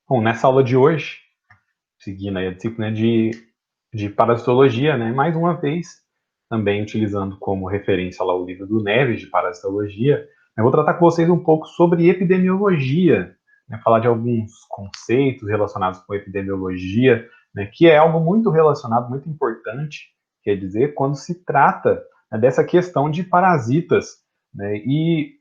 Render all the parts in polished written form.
Bom, nessa aula de hoje, seguindo aí a disciplina de parasitologia, né, mais uma vez, também utilizando como referência lá o livro do Neves, de parasitologia, eu vou tratar com vocês um pouco sobre epidemiologia, né, falar de alguns conceitos relacionados com epidemiologia, né, que é algo muito relacionado, muito importante, quer dizer, quando se trata, né, dessa questão de parasitas, né, e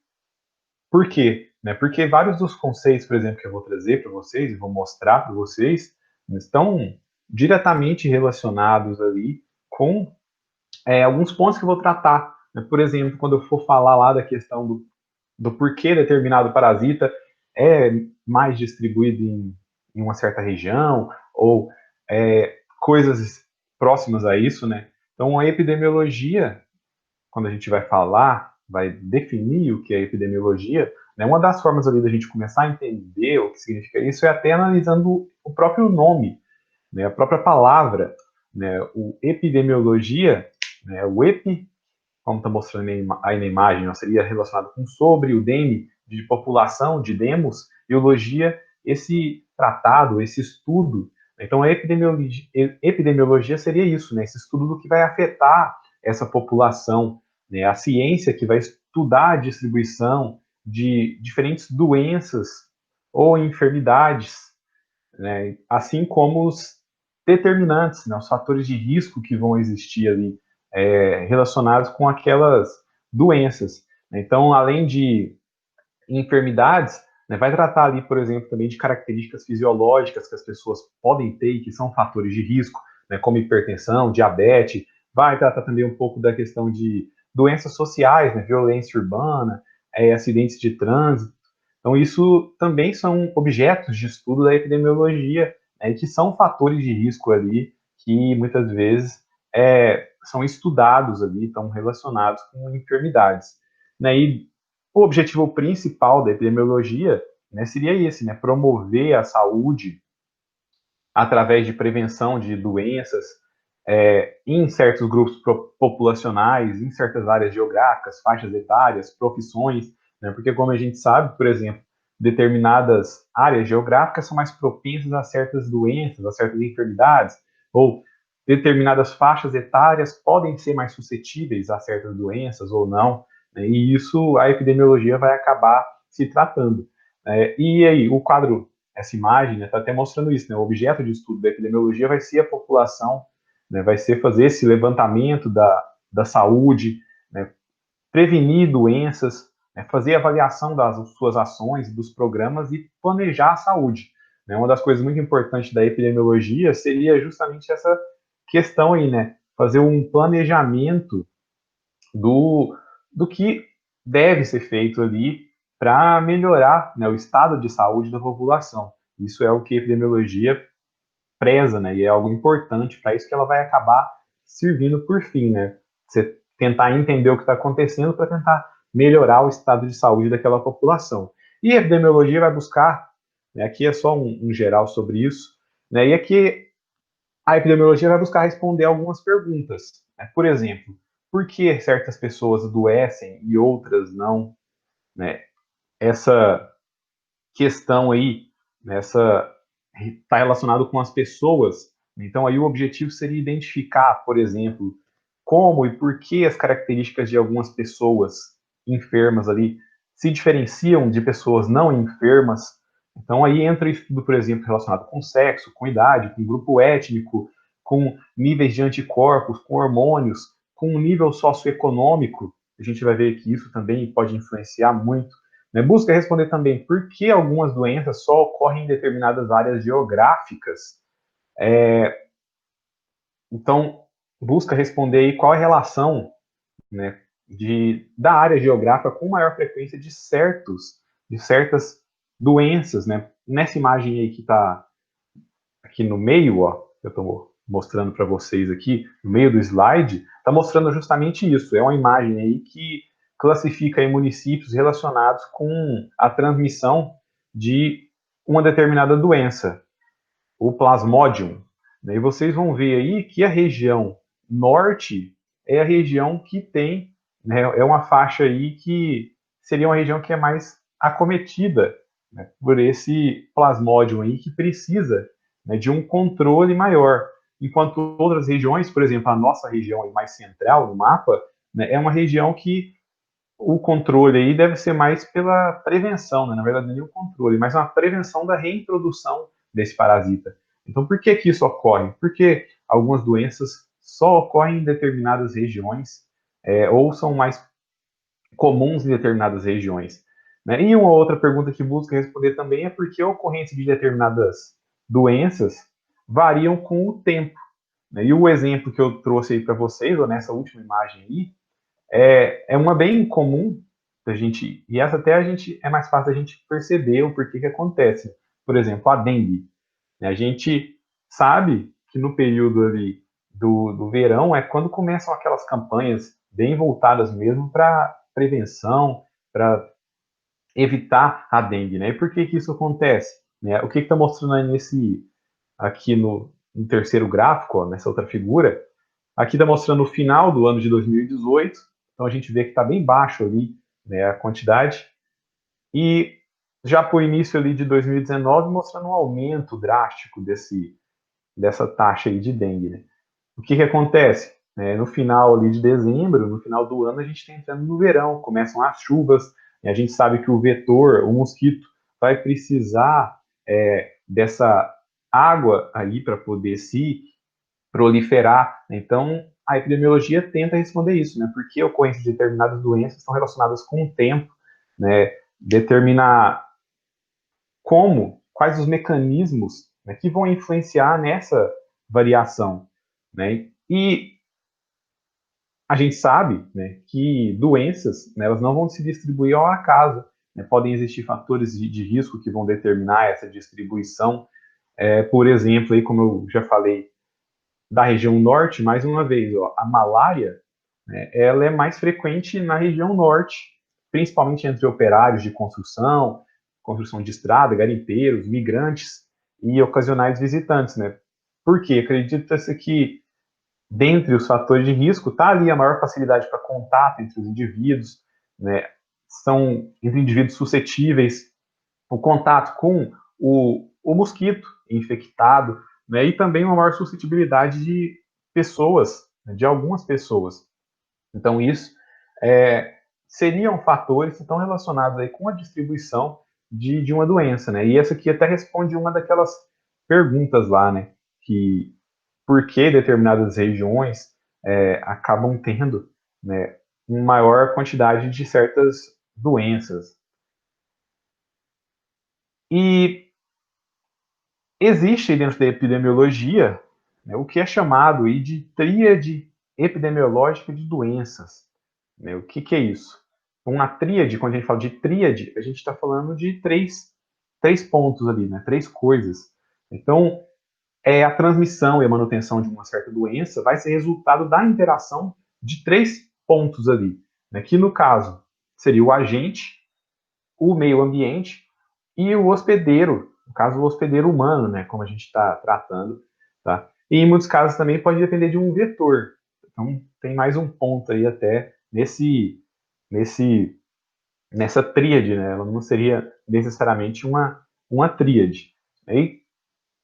por quê? Né? Porque vários dos conceitos, por exemplo, que eu vou trazer para vocês e vou mostrar para vocês, estão diretamente relacionados ali com alguns pontos que eu vou tratar. Né? Por exemplo, quando eu for falar lá da questão do porquê determinado parasita é mais distribuído em uma certa região, ou coisas próximas a isso, né? Então, a epidemiologia, quando a gente vai falar, vai definir o que é epidemiologia, né, uma das formas ali da gente começar a entender o que significa isso é até analisando o próprio nome, né, a própria palavra, né, o epidemiologia, né, o epi, como está mostrando aí na imagem, ó, seria relacionado com sobre, o demi, de população, de demos, e o logia, esse tratado, esse estudo. Então, a epidemiologia seria isso, né, esse estudo do que vai afetar essa população, né, a ciência que vai estudar a distribuição de diferentes doenças ou enfermidades, né, assim como os determinantes, né, os fatores de risco que vão existir ali relacionados com aquelas doenças. Então, além de enfermidades, né, vai tratar ali, por exemplo, também de características fisiológicas que as pessoas podem ter e que são fatores de risco, né, como hipertensão, diabetes, vai tratar também um pouco da questão de doenças sociais, né, violência urbana, acidentes de trânsito. Então, isso também são objetos de estudo da epidemiologia, né, que são fatores de risco ali que muitas vezes são estudados ali, estão relacionados com enfermidades. Né, e o objetivo principal da epidemiologia, né, seria esse, né, promover a saúde através de prevenção de doenças em certos grupos populacionais, em certas áreas geográficas, faixas etárias, profissões, né, porque como a gente sabe, por exemplo, determinadas áreas geográficas são mais propensas a certas doenças, a certas enfermidades, ou determinadas faixas etárias podem ser mais suscetíveis a certas doenças ou não, né, e isso a epidemiologia vai acabar se tratando. E aí, o quadro, essa imagem, está até mostrando isso, né, o objeto de estudo da epidemiologia vai ser a população, né, vai ser fazer esse levantamento da saúde, né, prevenir doenças, né, fazer avaliação das suas ações, dos programas e planejar a saúde. Né? Uma das coisas muito importantes da epidemiologia seria justamente essa questão aí, né? Fazer um planejamento do que deve ser feito ali para melhorar, né, o estado de saúde da população. Isso é o que a epidemiologia preza, né? E é algo importante para isso que ela vai acabar servindo por fim, né? Você tentar entender o que está acontecendo para tentar melhorar o estado de saúde daquela população. E a epidemiologia vai buscar, né, aqui é só um geral sobre isso, né? E aqui a epidemiologia vai buscar responder algumas perguntas. Né? Por exemplo, por que certas pessoas adoecem e outras não? Né? Essa questão aí, nessa está relacionado com as pessoas. Então, aí o objetivo seria identificar, por exemplo, como e por que as características de algumas pessoas enfermas ali se diferenciam de pessoas não enfermas. Então, aí entra estudo, por exemplo, relacionado com sexo, com idade, com grupo étnico, com níveis de anticorpos, com hormônios, com um nível socioeconômico. A gente vai ver que isso também pode influenciar muito. Né? Busca responder também por que algumas doenças só ocorrem em determinadas áreas geográficas. Então, busca responder aí qual é a relação, né, da área geográfica com maior frequência de certas doenças. Né? Nessa imagem aí que está aqui no meio, ó, eu estou mostrando para vocês aqui, no meio do slide, está mostrando justamente isso. É uma imagem aí que classifica aí municípios relacionados com a transmissão de uma determinada doença, o plasmodium. Né? E vocês vão ver aí que a região norte é a região que tem, né, é uma faixa aí que seria uma região que é mais acometida né, por esse plasmódio aí que precisa, né, de um controle maior. Enquanto outras regiões, por exemplo, a nossa região mais central no mapa, né, é uma região que o controle aí deve ser mais pela prevenção, né? Na verdade, não é o controle, mas uma prevenção da reintrodução desse parasita. Então, por que que isso ocorre? Porque algumas doenças só ocorrem em determinadas regiões, ou são mais comuns em determinadas regiões. Né? E uma outra pergunta que busca responder também é por que a ocorrência de determinadas doenças variam com o tempo. Né? E o exemplo que eu trouxe aí para vocês, ou nessa última imagem aí, é uma bem comum da gente, e essa até a gente é mais fácil a gente perceber o porquê que acontece. Por exemplo, a dengue. Né? A gente sabe que no período ali do verão é quando começam aquelas campanhas bem voltadas mesmo para prevenção, para evitar a dengue, né? E por que que isso acontece? Né? O que está mostrando aí aqui no terceiro gráfico, ó, nessa outra figura, aqui está mostrando o final do ano de 2018, então a gente vê que está bem baixo ali, né, a quantidade, e já para o início ali de 2019 mostrando um aumento drástico dessa taxa aí de dengue. Né? O que acontece? No final ali de dezembro, no final do ano, a gente está entrando no verão, começam as chuvas, e a gente sabe que o vetor, o mosquito, vai precisar dessa água aí para poder se proliferar. Então, a epidemiologia tenta responder isso, né? Porque a ocorrência de determinadas doenças estão relacionadas com o tempo, né? Determinar quais os mecanismos, né, que vão influenciar nessa variação, né? E a gente sabe, né, que doenças, né, elas não vão se distribuir ao acaso, né? Podem existir fatores de risco que vão determinar essa distribuição. Por exemplo, aí, como eu já falei, da região norte, mais uma vez, ó, a malária, né, ela é mais frequente na região norte, principalmente entre operários de construção, construção de estrada, garimpeiros, migrantes e ocasionais visitantes, né? Por quê? Acredita-se que, dentre os fatores de risco, está ali a maior facilidade para contato entre os indivíduos, né? São entre indivíduos suscetíveis, o contato com o mosquito infectado, né? E também uma maior suscetibilidade de pessoas, né, de algumas pessoas. Então, isso seriam fatores que estão relacionados aí com a distribuição de uma doença, né? E essa aqui até responde uma daquelas perguntas lá, né? Que por que determinadas regiões acabam tendo, né, uma maior quantidade de certas doenças. E existe dentro da epidemiologia, né, o que é chamado aí de tríade epidemiológica de doenças. Né? O que é isso? Uma tríade, quando a gente fala de tríade, a gente está falando de três pontos ali, né? Três coisas. Então, a transmissão e a manutenção de uma certa doença vai ser resultado da interação de três pontos ali, né? Que no caso seria o agente, o meio ambiente e o hospedeiro, no caso o hospedeiro humano, né, como a gente está tratando, tá? E em muitos casos também pode depender de um vetor. Então tem mais um ponto aí até nesse nessa tríade, né? Ela não seria necessariamente uma tríade. E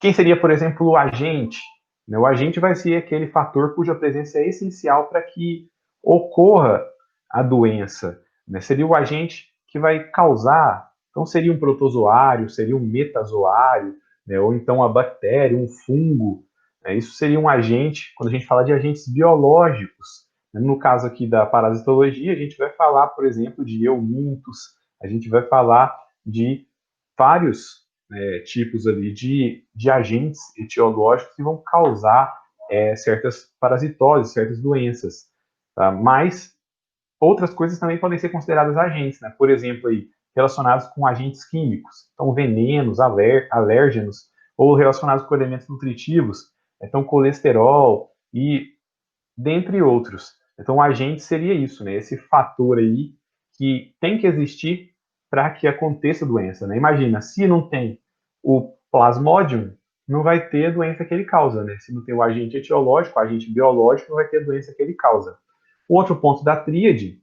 quem seria, por exemplo, o agente? Né? O agente vai ser aquele fator cuja presença é essencial para que ocorra a doença. Né? Seria o agente que vai causar. Então, seria um protozoário, seria um metazoário, né? Ou então a bactéria, um fungo. Né? Isso seria um agente, quando a gente fala de agentes biológicos. Né? No caso aqui da parasitologia, a gente vai falar, por exemplo, de eumintos, a gente vai falar de vários tipos ali de agentes etiológicos que vão causar certas parasitoses, certas doenças. Tá? Mas outras coisas também podem ser consideradas agentes, né? Por exemplo, aí, relacionados com agentes químicos, então venenos, alérgenos, ou relacionados com elementos nutritivos, então colesterol e dentre outros. Então, o agente seria isso, né? Esse fator aí que tem que existir para que aconteça a doença, né? Imagina, se não tem o plasmodium, não vai ter a doença que ele causa, né? Se não tem o agente etiológico, o agente biológico, não vai ter a doença que ele causa. O outro ponto da tríade,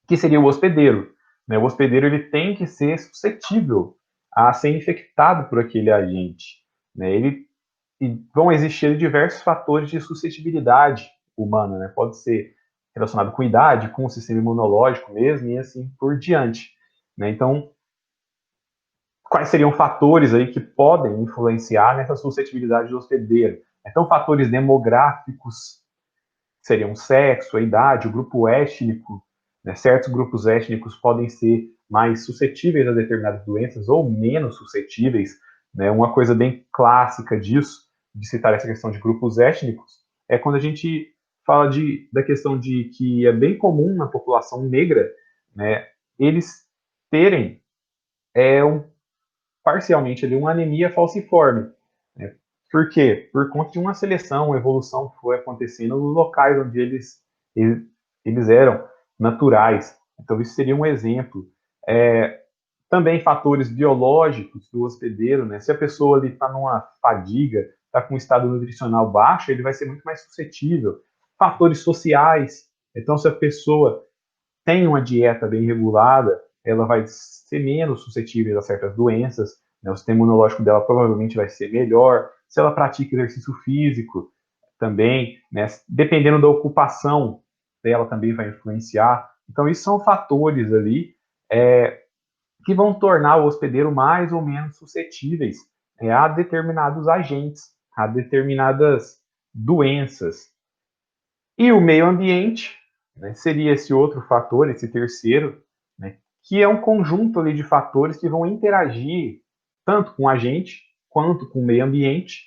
que seria o hospedeiro, né? O hospedeiro ele tem que ser suscetível a ser infectado por aquele agente, né? E vão existir diversos fatores de suscetibilidade humana, né? Pode ser relacionado com idade, com o sistema imunológico mesmo, e assim por diante, né? Então, quais seriam fatores aí que podem influenciar nessa suscetibilidade do hospedeiro? Então, fatores demográficos, seriam o sexo, a idade, o grupo étnico, né? Certos grupos étnicos podem ser mais suscetíveis a determinadas doenças ou menos suscetíveis, né? Uma coisa bem clássica disso, de citar essa questão de grupos étnicos, é quando a gente fala da questão de que é bem comum na população negra, né, eles terem um parcialmente ali uma anemia falciforme. Né? Por quê? Por conta de uma seleção, uma evolução que foi acontecendo nos locais onde eles eram naturais. Então, isso seria um exemplo. Também fatores biológicos do hospedeiro, né? Se a pessoa está numa fadiga, está com um estado nutricional baixo, ele vai ser muito mais suscetível. Fatores sociais. Então, se a pessoa tem uma dieta bem regulada, ela vai ser menos suscetível a certas doenças, né? O sistema imunológico dela provavelmente vai ser melhor. Se ela pratica exercício físico, também, né? Dependendo da ocupação dela, também vai influenciar. Então, isso são fatores ali que vão tornar o hospedeiro mais ou menos suscetíveis a determinados agentes, a determinadas doenças. E o meio ambiente, né, seria esse outro fator, esse terceiro, né, que é um conjunto ali de fatores que vão interagir tanto com a gente, quanto com o meio ambiente,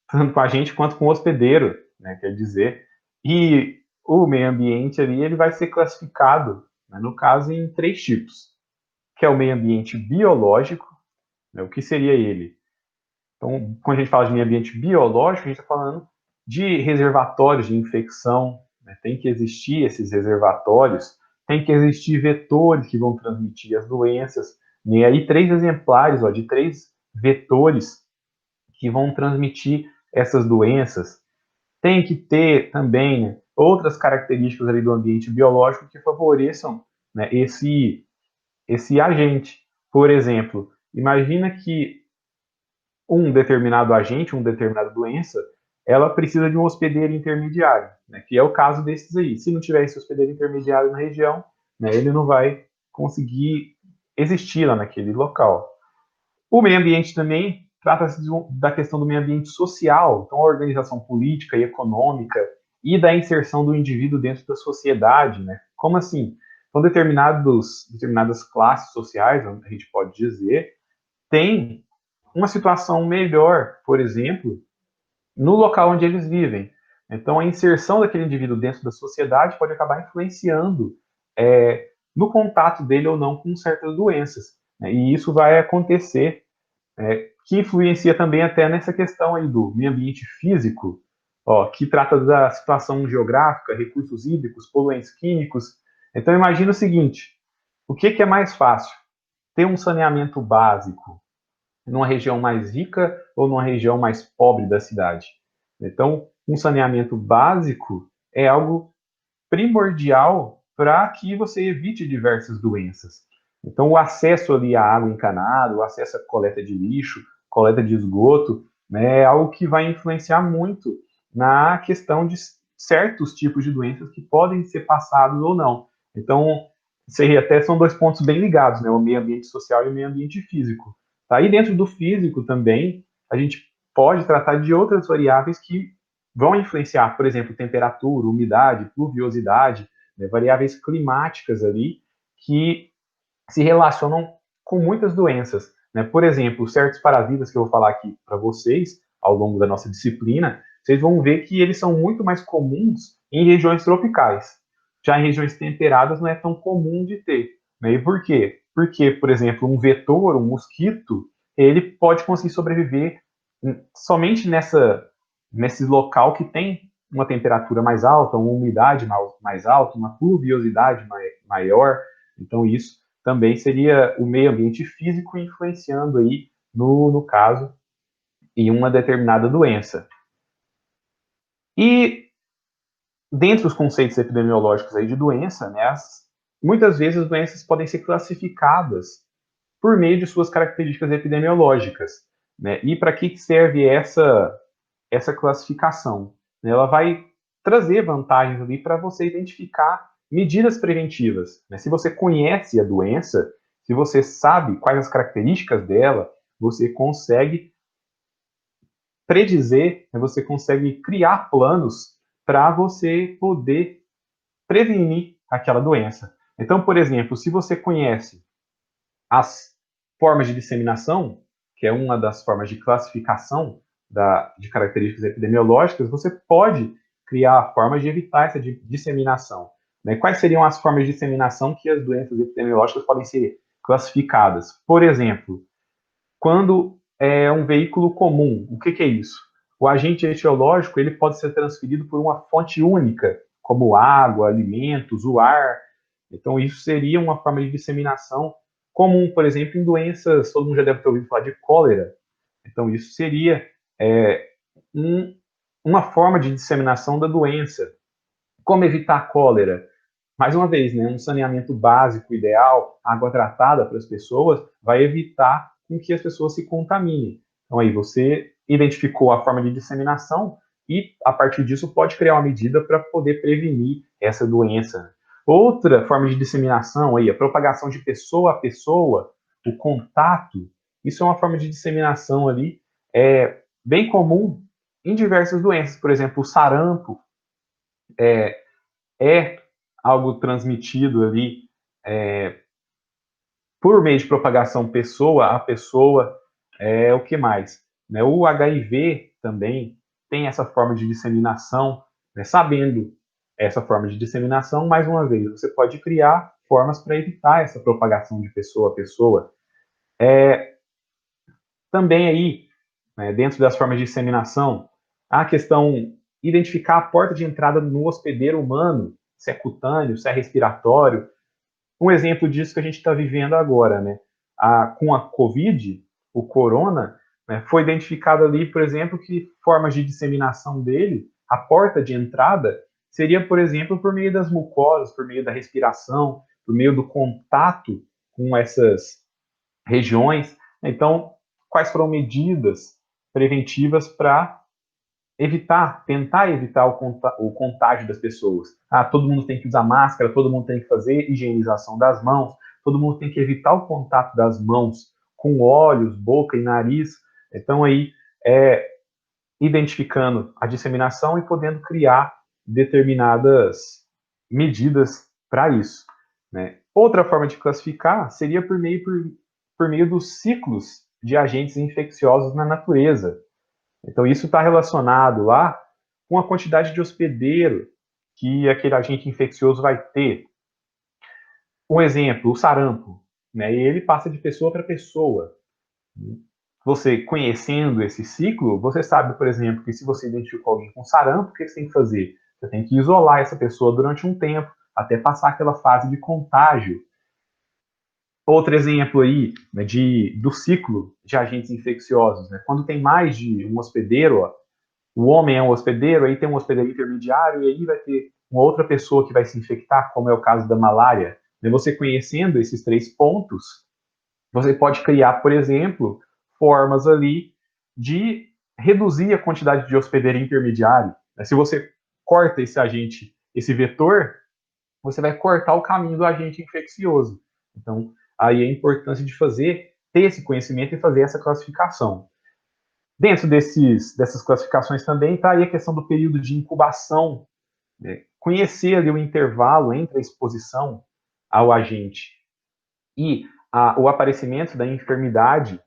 tanto com a gente quanto com o hospedeiro, né, quer dizer. E o meio ambiente ali ele vai ser classificado, né, no caso, em três tipos, que é o meio ambiente biológico, né, o que seria ele? Então, quando a gente fala de meio ambiente biológico, a gente está falando de reservatórios de infecção, né? Tem que existir esses reservatórios, tem que existir vetores que vão transmitir as doenças, né? E aí três exemplares ó, de três vetores que vão transmitir essas doenças. Tem que ter também, né, outras características ali do ambiente biológico que favoreçam, né, esse agente. Por exemplo, imagina que um determinado agente, uma determinada doença, ela precisa de um hospedeiro intermediário, né, que é o caso desses aí. Se não tiver esse hospedeiro intermediário na região, né, ele não vai conseguir existir lá naquele local. O meio ambiente também trata-se da questão do meio ambiente social, então a organização política e econômica e da inserção do indivíduo dentro da sociedade, né? Como assim? Então, determinadas classes sociais, a gente pode dizer, têm uma situação melhor, por exemplo, no local onde eles vivem. Então, a inserção daquele indivíduo dentro da sociedade pode acabar influenciando no contato dele ou não com certas doenças. Né? E isso vai acontecer, que influencia também até nessa questão aí do meio ambiente físico, ó, que trata da situação geográfica, recursos hídricos, poluentes químicos. Então, imagina o seguinte: o que é mais fácil? Ter um saneamento básico numa região mais rica ou numa região mais pobre da cidade. Então, um saneamento básico é algo primordial para que você evite diversas doenças. Então, o acesso ali à água encanada, o acesso à coleta de lixo, coleta de esgoto, né, é algo que vai influenciar muito na questão de certos tipos de doenças que podem ser passados ou não. Então, até são dois pontos bem ligados, né, o meio ambiente social e o meio ambiente físico. Tá? E dentro do físico também, a gente pode tratar de outras variáveis que vão influenciar, por exemplo, temperatura, umidade, pluviosidade, né, variáveis climáticas ali que se relacionam com muitas doenças. Né? Por exemplo, certos parasitas que eu vou falar aqui para vocês ao longo da nossa disciplina, vocês vão ver que eles são muito mais comuns em regiões tropicais. Já em regiões temperadas não é tão comum de ter. Né? E por quê? Porque, por exemplo, um vetor, um mosquito, ele pode conseguir sobreviver somente nesse local que tem uma temperatura mais alta, uma umidade mais alta, uma pluviosidade maior. Então, isso também seria o meio ambiente físico influenciando aí, no caso, em uma determinada doença. E, dentre os conceitos epidemiológicos aí de doença, né, muitas vezes as doenças podem ser classificadas por meio de suas características epidemiológicas, né? E para que serve essa classificação? Ela vai trazer vantagens ali para você identificar medidas preventivas, né? Se você conhece a doença, se você sabe quais as características dela, você consegue predizer, né? Você consegue criar planos para você poder prevenir aquela doença. Então, por exemplo, se você conhece as formas de disseminação, que é uma das formas de classificação de características epidemiológicas, você pode criar formas de evitar essa disseminação. Né? Quais seriam as formas de disseminação que as doenças epidemiológicas podem ser classificadas? Por exemplo, quando é um veículo comum, o que é isso? O agente etiológico ele pode ser transferido por uma fonte única, como água, alimentos, o ar. Então, isso seria uma forma de disseminação comum, por exemplo, em doenças, todo mundo já deve ter ouvido falar de cólera. Então, isso seria é, um, uma forma de disseminação da doença. Como evitar a cólera? Mais uma vez, né, um saneamento básico ideal, água tratada para as pessoas, vai evitar com que as pessoas se contaminem. Então, aí você identificou a forma de disseminação e, a partir disso, pode criar uma medida para poder prevenir essa doença. Outra forma de disseminação, aí, a propagação de pessoa a pessoa, o contato, isso é uma forma de disseminação ali, bem comum em diversas doenças. Por exemplo, o sarampo, é algo transmitido ali por meio de propagação pessoa a pessoa. O que mais? Né? O HIV também tem essa forma de disseminação. Né? Sabendo essa forma de disseminação, mais uma vez, você pode criar formas para evitar essa propagação de pessoa a pessoa. Também aí, né, dentro das formas de disseminação, a questão identificar a porta de entrada no hospedeiro humano, se é cutâneo, se é respiratório. Um exemplo disso que a gente está vivendo agora, né? Com a Covid, o corona, né, foi identificado ali, por exemplo, que formas de disseminação dele, a porta de entrada, seria, por exemplo, por meio das mucosas, por meio da respiração, por meio do contato com essas regiões. Então, quais foram medidas preventivas para tentar evitar o contágio das pessoas? Todo mundo tem que usar máscara, todo mundo tem que fazer higienização das mãos, todo mundo tem que evitar o contato das mãos com olhos, boca e nariz. Então, aí, identificando a disseminação e podendo criar determinadas medidas para isso. Né? Outra forma de classificar seria por meio dos ciclos de agentes infecciosos na natureza. Então, isso está relacionado lá com a quantidade de hospedeiro que aquele agente infeccioso vai ter. Um exemplo, o sarampo. Né? Ele passa de pessoa para pessoa. Você conhecendo esse ciclo, você sabe, por exemplo, que se você identificou alguém com sarampo, o que você tem que fazer? Você tem que isolar essa pessoa durante um tempo, até passar aquela fase de contágio. Outro exemplo aí, né, do ciclo de agentes infecciosos. Né? Quando tem mais de um hospedeiro, ó, o homem é um hospedeiro, aí tem um hospedeiro intermediário, e aí vai ter uma outra pessoa que vai se infectar, como é o caso da malária. Né? Você conhecendo esses três pontos, você pode criar, por exemplo, formas ali de reduzir a quantidade de hospedeiro intermediário. Se você corta esse agente, esse vetor, você vai cortar o caminho do agente infeccioso. Então, aí a importância de ter esse conhecimento e fazer essa classificação. Dentro dessas classificações também está aí a questão do período de incubação, né? Conhecer ali o intervalo entre a exposição ao agente e o aparecimento da enfermidade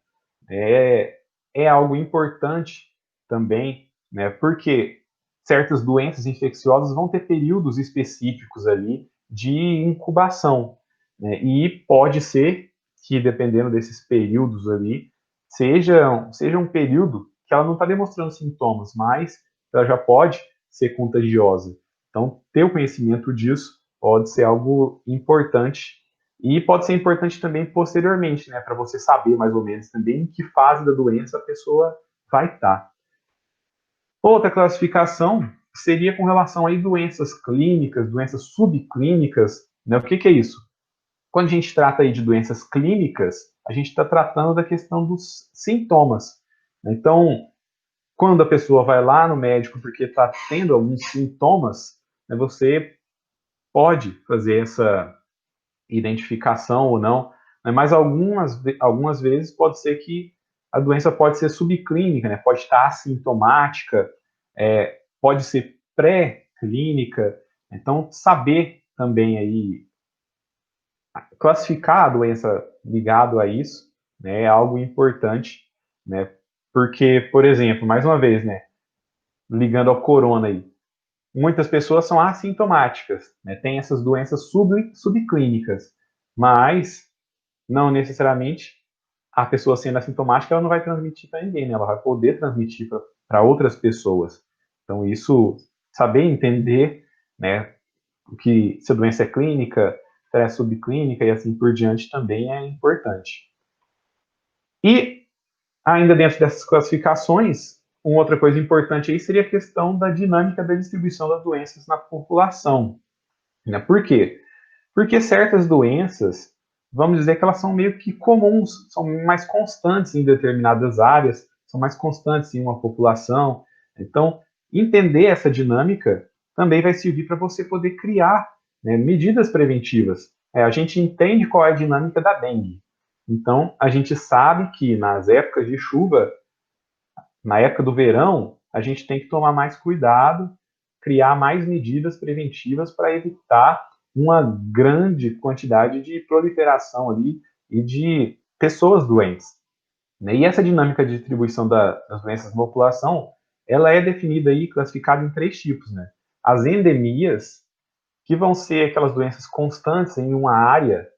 é algo importante também, né? Porque certas doenças infecciosas vão ter períodos específicos ali de incubação, né? E pode ser que, dependendo desses períodos ali, seja um período que ela não está demonstrando sintomas, mas ela já pode ser contagiosa. Então, ter o conhecimento disso pode ser algo importante e pode ser importante também posteriormente, né, para você saber mais ou menos também em que fase da doença a pessoa vai estar. Outra classificação seria com relação a doenças clínicas, doenças subclínicas, né? O que é isso? Quando a gente trata aí de doenças clínicas, a gente está tratando da questão dos sintomas. Então, quando a pessoa vai lá no médico porque está tendo alguns sintomas, né, você pode fazer essa identificação ou não, né, mas algumas vezes pode ser que a doença pode ser subclínica, né, pode estar assintomática, pode ser pré-clínica. Então, saber também aí classificar a doença ligado a isso, né, é algo importante, né, porque, por exemplo, mais uma vez, né, ligando ao corona aí, muitas pessoas são assintomáticas, né, tem essas doenças subclínicas, mas não necessariamente a pessoa sendo assintomática ela não vai transmitir para ninguém, né, ela vai poder transmitir para outras pessoas. Então isso, saber entender, né, o que se a doença é clínica, se ela é subclínica e assim por diante também é importante. E ainda dentro dessas classificações, uma outra coisa importante aí seria a questão da dinâmica da distribuição das doenças na população. Né? Por quê? Porque certas doenças, vamos dizer que elas são meio que comuns, são mais constantes em determinadas áreas, são mais constantes em uma população. Então, entender essa dinâmica também vai servir para você poder criar, né, medidas preventivas. A gente entende qual é a dinâmica da dengue. Então, a gente sabe que nas épocas de chuva, na época do verão, a gente tem que tomar mais cuidado, criar mais medidas preventivas para evitar uma grande quantidade de proliferação ali e de pessoas doentes. Né? E essa dinâmica de distribuição das doenças na população, ela é definida aí, classificada em 3 tipos, né? As endemias, que vão ser aquelas doenças constantes em uma área,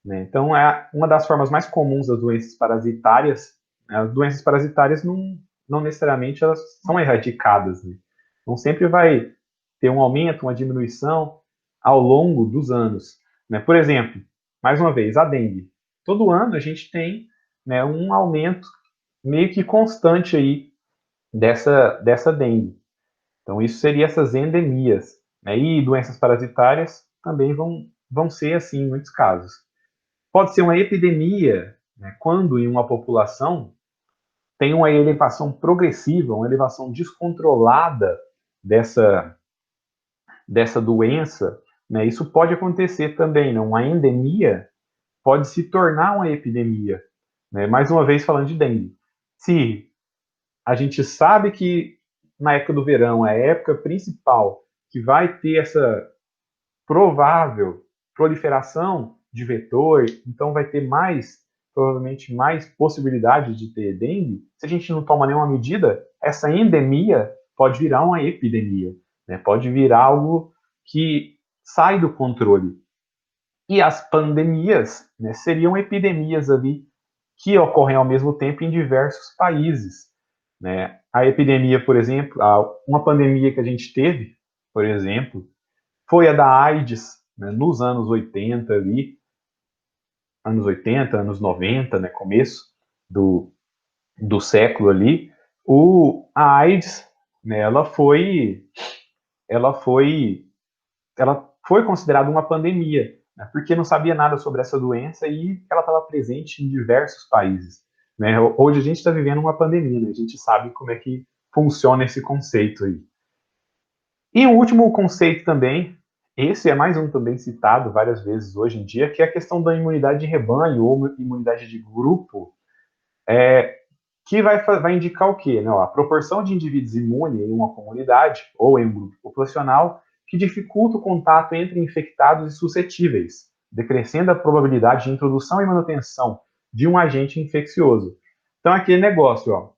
né? Então, é uma das formas mais comuns das doenças parasitárias. As doenças parasitárias não necessariamente elas são erradicadas, né? Então, sempre vai ter um aumento, uma diminuição ao longo dos anos. Né? Por exemplo, mais uma vez, a dengue. Todo ano a gente tem, né, um aumento meio que constante aí dessa dengue. Então, isso seria essas endemias. Né? E doenças parasitárias também vão ser assim em muitos casos. Pode ser uma epidemia, né, quando em uma população tem uma elevação progressiva, uma elevação descontrolada dessa doença. Né, isso pode acontecer também, né, uma endemia pode se tornar uma epidemia. Né, mais uma vez falando de dengue. Se a gente sabe que na época do verão é a época principal que vai ter essa provável proliferação de vetor, então vai ter provavelmente mais possibilidade de ter dengue. Se a gente não toma nenhuma medida, essa endemia pode virar uma epidemia, né? Pode virar algo que sai do controle. E as pandemias, né, seriam epidemias ali que ocorrem ao mesmo tempo em diversos países. Né? A epidemia, por exemplo, uma pandemia que a gente teve, por exemplo, foi a da AIDS, né, nos anos 80 ali, anos 80, anos 90, né, começo do século ali, a AIDS, né, ela foi, ela foi considerada uma pandemia, né, porque não sabia nada sobre essa doença e ela estava presente em diversos países. Né? Hoje a gente está vivendo uma pandemia, né? A gente sabe como é que funciona esse conceito aí. E o último conceito também, esse é mais um também citado várias vezes hoje em dia, que é a questão da imunidade de rebanho ou imunidade de grupo, que vai indicar o quê? Né? A proporção de indivíduos imunes em uma comunidade ou em um grupo populacional que dificulta o contato entre infectados e suscetíveis, decrescendo a probabilidade de introdução e manutenção de um agente infeccioso. Então, aquele negócio, ó,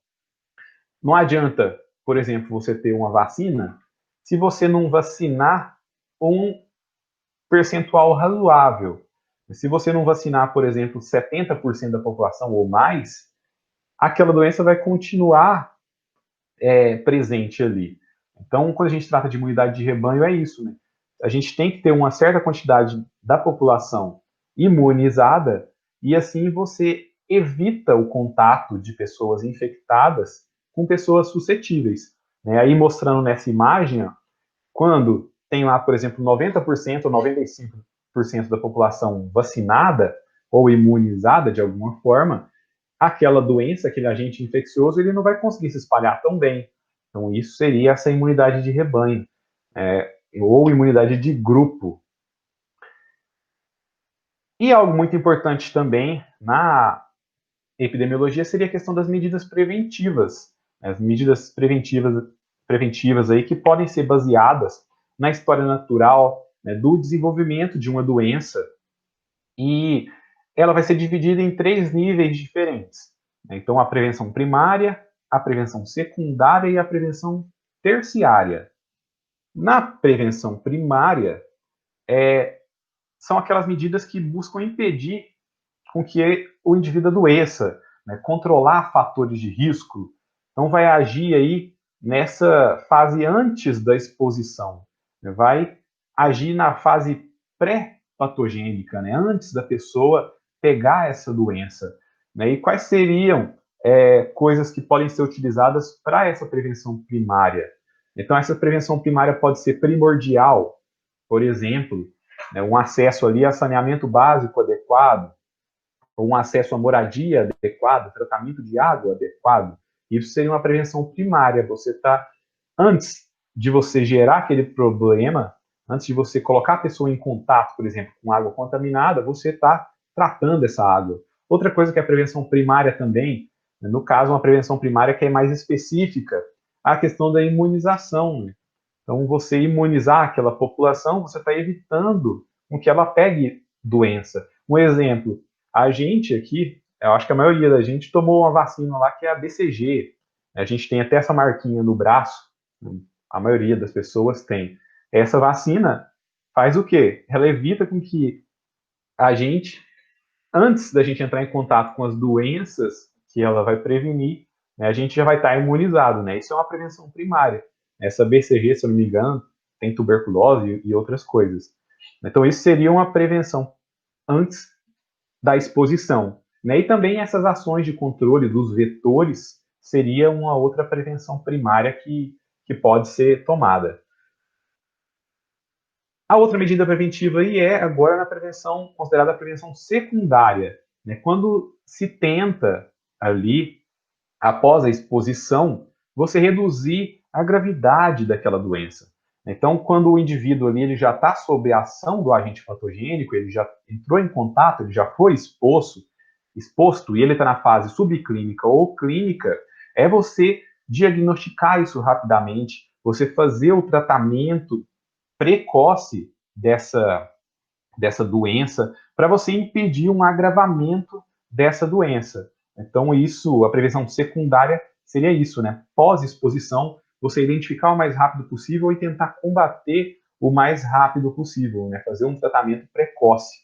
não adianta, por exemplo, você ter uma vacina se você não vacinar um percentual razoável. Se você não vacinar, por exemplo, 70% da população ou mais, aquela doença vai continuar presente ali. Então, quando a gente trata de imunidade de rebanho, é isso, né? A gente tem que ter uma certa quantidade da população imunizada e assim você evita o contato de pessoas infectadas com pessoas suscetíveis. Né? Aí mostrando nessa imagem, ó, quando tem lá, por exemplo, 90% ou 95% da população vacinada, ou imunizada de alguma forma, aquela doença, aquele agente infeccioso, ele não vai conseguir se espalhar tão bem. Então, isso seria essa imunidade de rebanho, ou imunidade de grupo. E algo muito importante também na epidemiologia seria a questão das medidas preventivas. As medidas preventivas aí que podem ser baseadas na história natural, né, do desenvolvimento de uma doença, e ela vai ser dividida em 3 níveis diferentes. Então, a prevenção primária, a prevenção secundária e a prevenção terciária. Na prevenção primária, são aquelas medidas que buscam impedir com que o indivíduo adoeça, né, controlar fatores de risco. Então, vai agir aí nessa fase antes da exposição, né, vai agir na fase pré-patogênica, né, antes da pessoa pegar essa doença. Né, e quais seriam coisas que podem ser utilizadas para essa prevenção primária? Então, essa prevenção primária pode ser primordial, por exemplo, né, um acesso ali a saneamento básico adequado, um acesso à moradia adequado, tratamento de água adequado. Isso seria uma prevenção primária. Você está, antes de você gerar aquele problema, antes de você colocar a pessoa em contato, por exemplo, com água contaminada, você está tratando essa água. Outra coisa que é a prevenção primária também, no caso, uma prevenção primária que é mais específica, a questão da imunização. Então, você imunizar aquela população, você está evitando com que ela pegue doença. Um exemplo, a gente aqui, eu acho que a maioria da gente tomou uma vacina lá que é a BCG. A gente tem até essa marquinha no braço, a maioria das pessoas tem. Essa vacina faz o quê? Ela evita com que a gente, antes da gente entrar em contato com as doenças que ela vai prevenir, né, a gente já vai estar imunizado, né? Isso é uma prevenção primária. Essa BCG, se eu não me engano, tem tuberculose e outras coisas. Então, isso seria uma prevenção antes da exposição. Né? E também essas ações de controle dos vetores seria uma outra prevenção primária que pode ser tomada. A outra medida preventiva aí é agora na prevenção, considerada a prevenção secundária. Né? Quando se tenta ali, após a exposição, você reduzir a gravidade daquela doença. Então, quando o indivíduo ali ele já está sob a ação do agente patogênico, ele já entrou em contato, ele já foi exposto e ele está na fase subclínica ou clínica, é você diagnosticar isso rapidamente, você fazer o tratamento precoce dessa doença para você impedir um agravamento dessa doença. Então, isso, a prevenção secundária seria isso, né? Pós-exposição, você identificar o mais rápido possível e tentar combater o mais rápido possível, né? Fazer um tratamento precoce.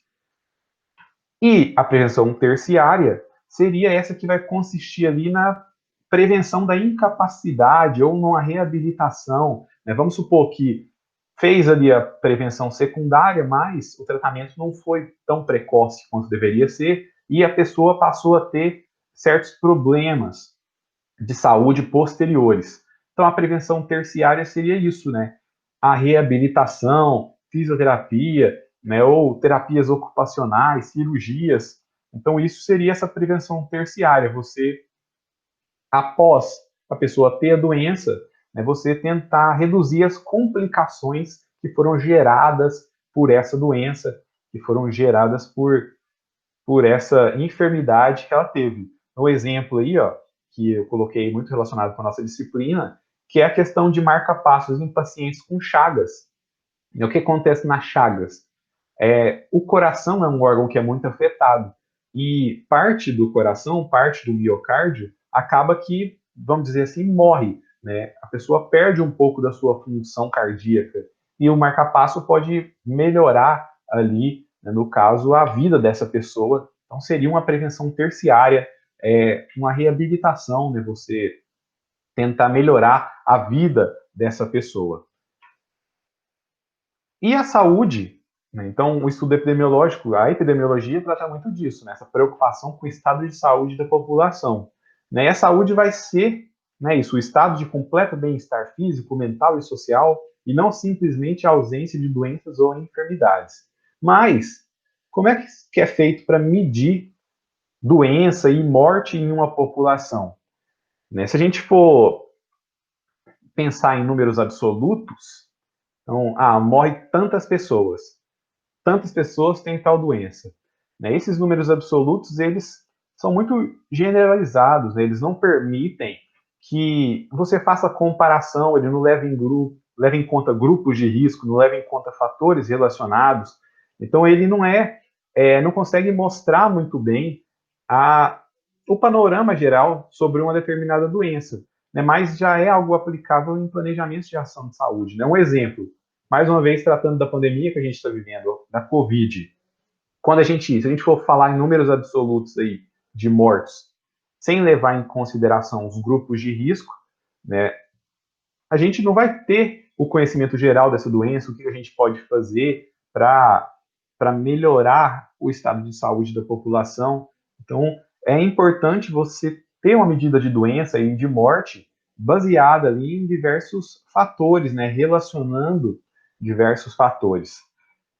E a prevenção terciária seria essa que vai consistir ali na prevenção da incapacidade ou numa reabilitação. Né? Vamos supor que fez ali a prevenção secundária, mas o tratamento não foi tão precoce quanto deveria ser e a pessoa passou a ter certos problemas de saúde posteriores. Então, a prevenção terciária seria isso, né? A reabilitação, fisioterapia, né? Ou terapias ocupacionais, cirurgias. Então, isso seria essa prevenção terciária. Você, após a pessoa ter a doença, né, você tentar reduzir as complicações que foram geradas por essa doença, que foram geradas por essa enfermidade que ela teve. Um exemplo aí, ó, que eu coloquei muito relacionado com a nossa disciplina, que é a questão de marca-passos em pacientes com chagas. E o que acontece nas chagas? O coração é um órgão que é muito afetado. E parte do coração, parte do miocárdio, acaba que, vamos dizer assim, morre. Né? A pessoa perde um pouco da sua função cardíaca. E o marca-passo pode melhorar ali, né, no caso, a vida dessa pessoa. Então, seria uma prevenção terciária, uma reabilitação, né? Você tentar melhorar a vida dessa pessoa. E a saúde, né? Então, o estudo epidemiológico, a epidemiologia trata muito disso, né? Essa preocupação com o estado de saúde da população. Né? E a saúde vai ser, né, isso, o estado de completo bem-estar físico, mental e social, e não simplesmente a ausência de doenças ou enfermidades. Mas, como é que é feito para medir doença e morte em uma população? Né? Se a gente for pensar em números absolutos, então, morre tantas pessoas têm tal doença. Né? Esses números absolutos, eles são muito generalizados, né? Eles não permitem que você faça comparação, ele não leva em conta grupos de risco, não leva em conta fatores relacionados. Então, ele não consegue mostrar muito bem o panorama geral sobre uma determinada doença, né? Mas já é algo aplicável em planejamentos de ação de saúde. Né? Um exemplo, mais uma vez, tratando da pandemia que a gente está vivendo, da Covid. Se a gente for falar em números absolutos aí de mortes, sem levar em consideração os grupos de risco, né, a gente não vai ter o conhecimento geral dessa doença, o que a gente pode fazer para melhorar o estado de saúde da população. Então, é importante você ter uma medida de doença e de morte baseada ali em diversos fatores, né, relacionando diversos fatores.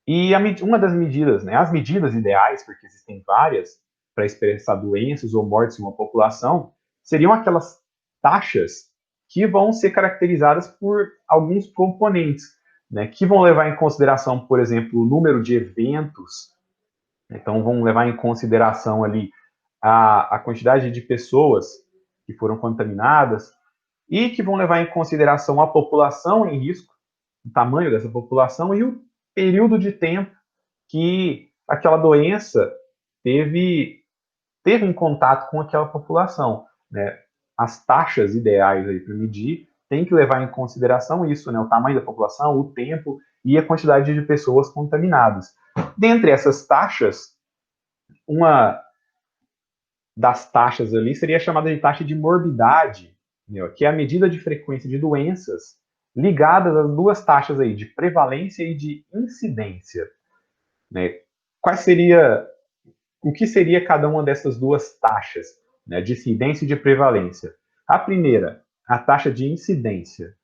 E uma das medidas, né, as medidas ideais, porque existem várias, para expressar doenças ou mortes em uma população, seriam aquelas taxas que vão ser caracterizadas por alguns componentes, né, que vão levar em consideração, por exemplo, o número de eventos, então vão levar em consideração ali a quantidade de pessoas que foram contaminadas e que vão levar em consideração a população em risco, o tamanho dessa população e o período de tempo que aquela doença teve em contato com aquela população, né? As taxas ideais aí para medir tem que levar em consideração isso, né? O tamanho da população, o tempo e a quantidade de pessoas contaminadas. Dentre essas taxas, uma das taxas ali seria chamada de taxa de morbidade, né? Que é a medida de frequência de doenças ligadas às duas taxas aí, de prevalência e de incidência, né? O que seria cada uma dessas duas taxas, né, de incidência e de prevalência? A primeira, a taxa de incidência,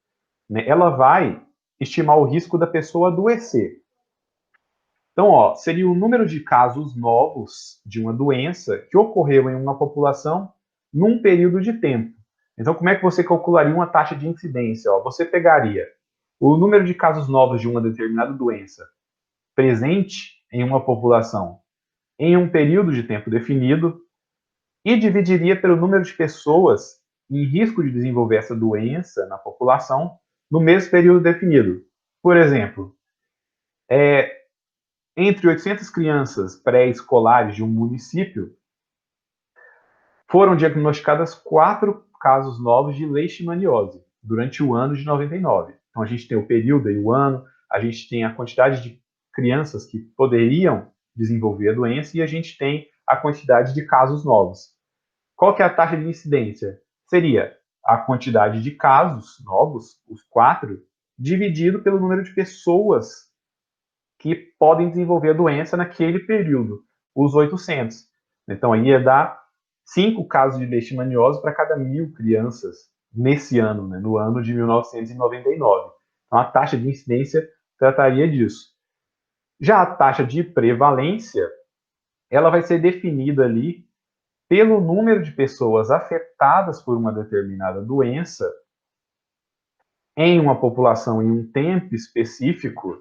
né, ela vai estimar o risco da pessoa adoecer. Então, seria o número de casos novos de uma doença que ocorreu em uma população num período de tempo. Então, como é que você calcularia uma taxa de incidência? Você pegaria o número de casos novos de uma determinada doença presente em uma população em um período de tempo definido e dividiria pelo número de pessoas em risco de desenvolver essa doença na população no mesmo período definido. Por exemplo, entre 800 crianças pré-escolares de um município, foram diagnosticadas 4 casos novos de leishmaniose durante o ano de 99. Então, a gente tem o período e o ano, a gente tem a quantidade de crianças que poderiam desenvolver a doença e a gente tem a quantidade de casos novos. Qual que é a taxa de incidência? Seria a quantidade de casos novos, os 4, dividido pelo número de pessoas que podem desenvolver a doença naquele período, os 800. Então, aí ia dar 5 casos de leishmaniose para cada 1.000 crianças nesse ano, né, no ano de 1999. Então, a taxa de incidência trataria disso. Já a taxa de prevalência, ela vai ser definida ali pelo número de pessoas afetadas por uma determinada doença em uma população em um tempo específico,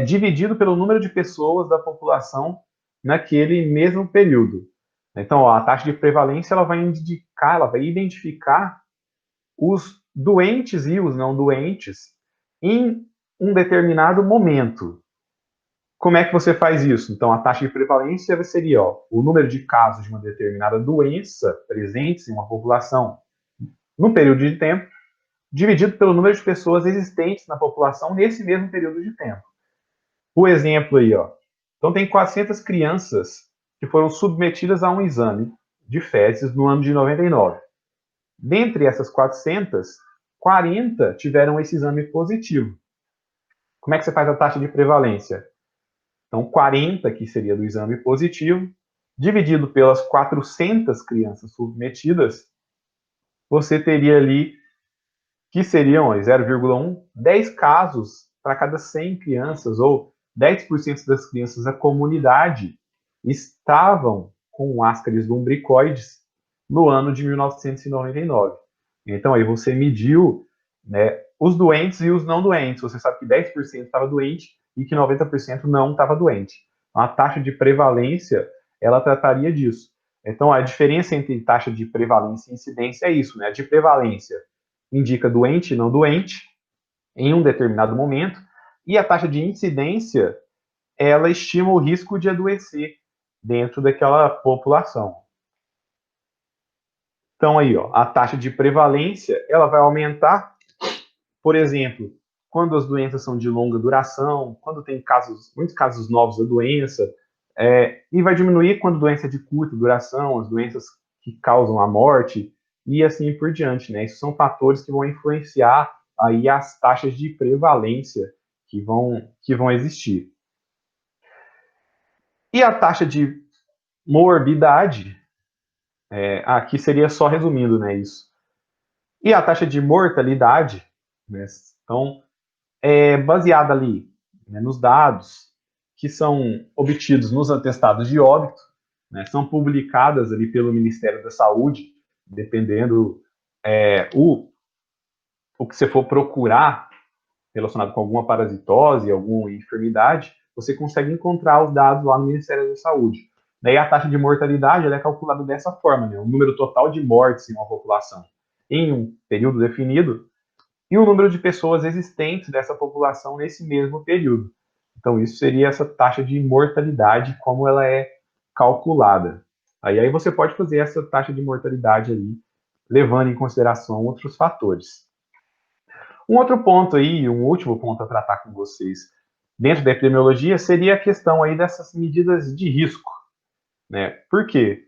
dividido pelo número de pessoas da população naquele mesmo período. Então, a taxa de prevalência ela vai identificar os doentes e os não doentes em um determinado momento. Como é que você faz isso? Então, a taxa de prevalência seria o número de casos de uma determinada doença presentes em uma população num período de tempo, dividido pelo número de pessoas existentes na população nesse mesmo período de tempo. O exemplo aí, Então, tem 400 crianças que foram submetidas a um exame de fezes no ano de 99. Dentre essas 400, 40 tiveram esse exame positivo. Como é que você faz a taxa de prevalência? Então, 40, que seria do exame positivo, dividido pelas 400 crianças submetidas, você teria ali, que seriam 0,1, 10 casos para cada 100 crianças, ou 10% das crianças da comunidade estavam com ascaris lumbricoides no ano de 1999. Então, aí você mediu, né, os doentes e os não doentes. Você sabe que 10% estava doente e que 90% não estava doente. Então, a taxa de prevalência, ela trataria disso. Então, a diferença entre taxa de prevalência e incidência é isso, né? A de prevalência indica doente e não doente em um determinado momento, e a taxa de incidência, ela estima o risco de adoecer dentro daquela população. Então, aí, ó, a taxa de prevalência, ela vai aumentar, por exemplo, quando as doenças são de longa duração, quando tem muitos casos novos da doença, e vai diminuir quando a doença é de curta duração, as doenças que causam a morte, e assim por diante, né? Isso são fatores que vão influenciar aí as taxas de prevalência que vão existir. E a taxa de morbidade, aqui seria só resumindo, né, isso. E a taxa de mortalidade, né, então, é baseada ali, né, nos dados que são obtidos nos atestados de óbito, né, são publicadas ali pelo Ministério da Saúde, dependendo o que você for procurar relacionado com alguma parasitose, alguma enfermidade, você consegue encontrar os dados lá no Ministério da Saúde. Daí a taxa de mortalidade ela é calculada dessa forma, né? O número total de mortes em uma população em um período definido e o número de pessoas existentes dessa população nesse mesmo período. Então isso seria essa taxa de mortalidade, como ela é calculada. Aí você pode fazer essa taxa de mortalidade aí, levando em consideração outros fatores. Um outro ponto aí, um último ponto a tratar com vocês dentro da epidemiologia seria a questão aí dessas medidas de risco, né? Por quê?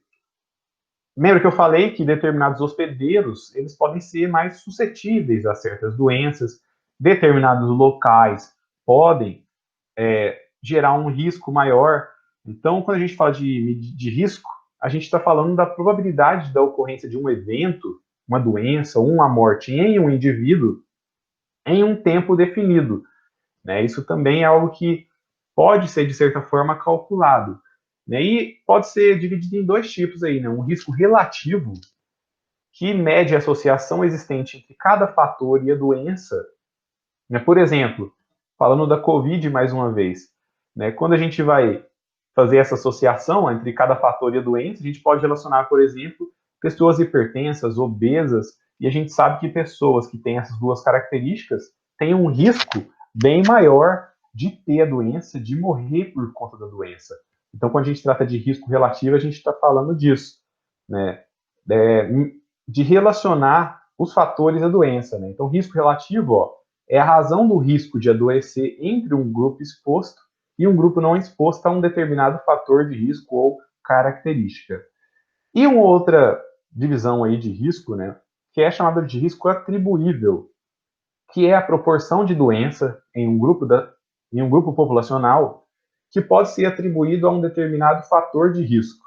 Lembra que eu falei que determinados hospedeiros, eles podem ser mais suscetíveis a certas doenças, determinados locais podem gerar um risco maior. Então, quando a gente fala de risco, a gente está falando da probabilidade da ocorrência de um evento, uma doença, uma morte em um indivíduo em um tempo definido, né? Isso também é algo que pode ser, de certa forma, calculado, né? E pode ser dividido em dois tipos aí, né? Um risco relativo, que mede a associação existente entre cada fator e a doença, né? Por exemplo, falando da COVID mais uma vez, né? Quando a gente vai fazer essa associação entre cada fator e a doença, a gente pode relacionar, por exemplo, pessoas hipertensas, obesas, e a gente sabe que pessoas que têm essas duas características têm um risco bem maior de ter a doença, de morrer por conta da doença. Então, quando a gente trata de risco relativo, a gente está falando disso, né? De relacionar os fatores à doença, né? Então, risco relativo, ó, é a razão do risco de adoecer entre um grupo exposto e um grupo não exposto a um determinado fator de risco ou característica. E uma outra divisão aí de risco, né, que é chamada de risco atribuível, que é a proporção de doença em um grupo populacional que pode ser atribuído a um determinado fator de risco.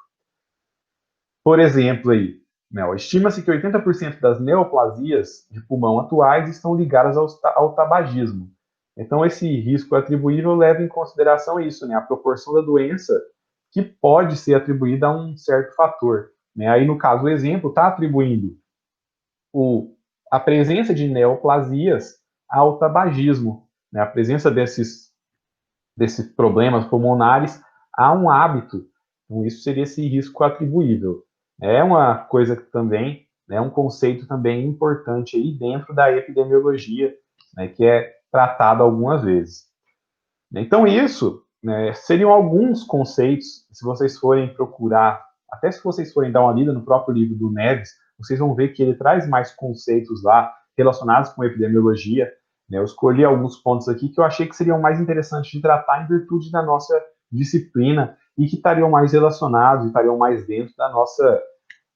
Por exemplo, aí, né, estima-se que 80% das neoplasias de pulmão atuais estão ligadas ao tabagismo. Então, esse risco atribuível leva em consideração isso, né, a proporção da doença que pode ser atribuída a um certo fator. Né? Aí, no caso, o exemplo está atribuindo a presença de neoplasias ao tabagismo, né? A presença desses problemas pulmonares a um hábito. Então, isso seria esse risco atribuível. É uma coisa que também, é um conceito também importante aí dentro da epidemiologia, né, que é tratado algumas vezes. Então, isso, né, seriam alguns conceitos, se vocês forem procurar, até se vocês forem dar uma lida no próprio livro do Neves, vocês vão ver que ele traz mais conceitos lá relacionados com epidemiologia. Né? Eu escolhi alguns pontos aqui que eu achei que seriam mais interessantes de tratar em virtude da nossa disciplina e que estariam mais relacionados, estariam mais dentro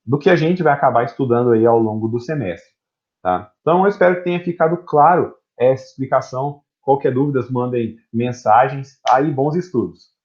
do que a gente vai acabar estudando aí ao longo do semestre. Tá? Então, eu espero que tenha ficado claro essa explicação. Qualquer dúvida, mandem mensagens. Aí, bons estudos!